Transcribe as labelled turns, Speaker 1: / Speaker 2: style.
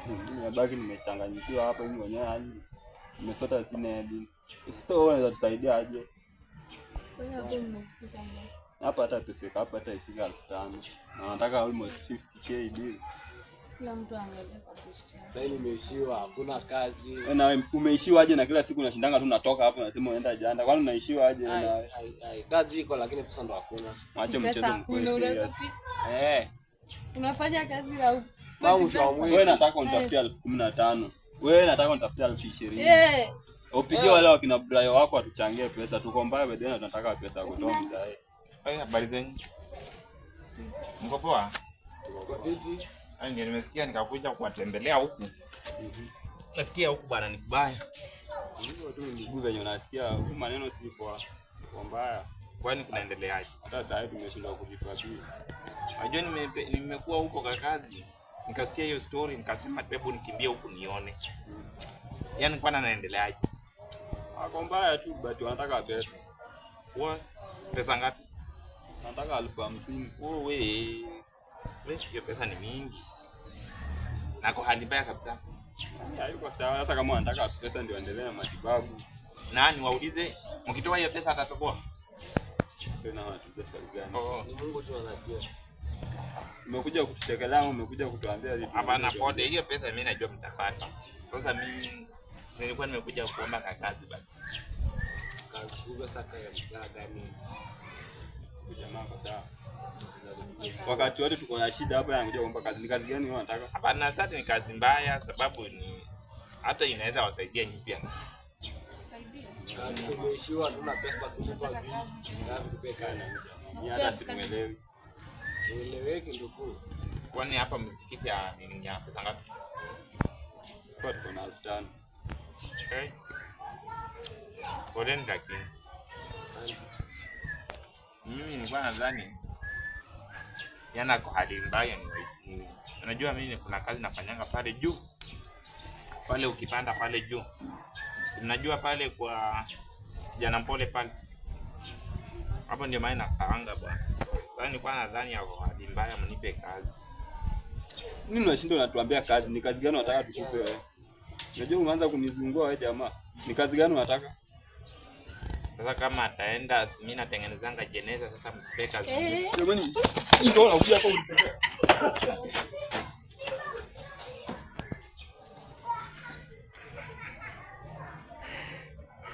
Speaker 1: Nimebaki nimechanganyikiwa hapa hivi mwenyewe hadi nimesota sina hadi. Sio wewe unaweza tusaidia aje?
Speaker 2: Kwa hapo mnafikisha ngapi?
Speaker 1: Hapa hata tusika hapa hata ifika 5,000. Na nataka almost 50k deal.
Speaker 2: Kila mtu aangalie kwa post.
Speaker 3: Sasa nimeishiwa, hakuna kazi.
Speaker 1: Na wewe umeishiwa aje na kila siku unashindanga tu natoka hapo unasema unaenda janda. Kwani unaishiwa aje na
Speaker 3: kazi iko lakini pesa ndo hakuna.
Speaker 1: Acha mchezo mkweli.
Speaker 2: Unafanya kazi la
Speaker 1: wewe nataka unitafutie 15,000. Wewe nataka unitafutie 20,000. Upigie wale wakina Brayo wako atuchangie pesa. Tuko mbaya bedena tunataka pesa kutoa mzae.
Speaker 4: Habari zenu? Mko poa?
Speaker 3: Kwa vipi?
Speaker 4: Ndio nimesikia nikakuja kuwatembelea huku. Nasikia huku bwana ni kubaya.
Speaker 1: Hivyo tu ndugu venye unasikia huku maneno si poa. Kwa mbaya.
Speaker 4: Kwani kunaendeleaje?
Speaker 1: Hata sasa hivi tumeshindwa kujifadhili.
Speaker 4: Unajua nimekuwa huko kwa kazi. Nikasikia hiyo story nikasema hebu nikimbie huku nione. Yaani kwani anaendeleaje?
Speaker 1: Kwa mbaya tu but wanataka pesa.
Speaker 4: Pesa ngapi?
Speaker 1: Nataka 50,000.
Speaker 4: Hiyo pesa ni mingi. Na kwa hali mbaya kabisa.
Speaker 1: Hayuko sawa. Sasa kama wanataka pesa ndio endelee na matibabu.
Speaker 4: Nani waulize mkitoa hiyo pesa atatoboa?
Speaker 1: Sio na watu pesa gani?
Speaker 3: Ni Mungu tu anajua.
Speaker 1: Umekuja kutuchekelea au umekuja kutuambia vipi?
Speaker 4: Hapana pode, hiyo pesa mimi najua mtapata. Sasa mimi nilikuwa nimekuja kuomba kazi basi.
Speaker 3: Kazi saka ya gani?
Speaker 1: Jamaa kwa sawa. Wakati wote tuko na shida hapa anakuja kuomba kazi. Ni kazi gani wewe unataka?
Speaker 4: Hapana, sasa ni kazi mbaya sababu ni hata inaweza wasaidia nyinyi pia.
Speaker 3: Tumeishiwa tuna pesa kulipa bili. Ngapi tupekana?
Speaker 1: Ni hata simuelewi.
Speaker 3: Ueleweki ndugu.
Speaker 4: Kwani hapa mkifikia nini ya pesa ngapi?
Speaker 1: Kwa tuko na 5,000.
Speaker 4: Okay. Poleni lakini. Mimi nilikuwa nadhani yana kwa hali mbaya ni unajua mimi kuna kazi nafanyanga pale juu. Pale ukipanda pale juu. Unajua pale kwa kijana mpole pale. Hapo ndio maana nakaanga bwana. Sasa nilikuwa nadhani ya hali mbaya mnipe kazi.
Speaker 1: Nini unashinda unatuambia kazi? Ni kazi gani unataka tukupe wewe? Unajua umeanza kunizungua wewe jamaa. Ni kazi gani unataka?
Speaker 4: Sasa kama ataenda mimi natengenezanga jeneza sasa msipe kazi.
Speaker 1: Jamani, ndio unakuja hapo.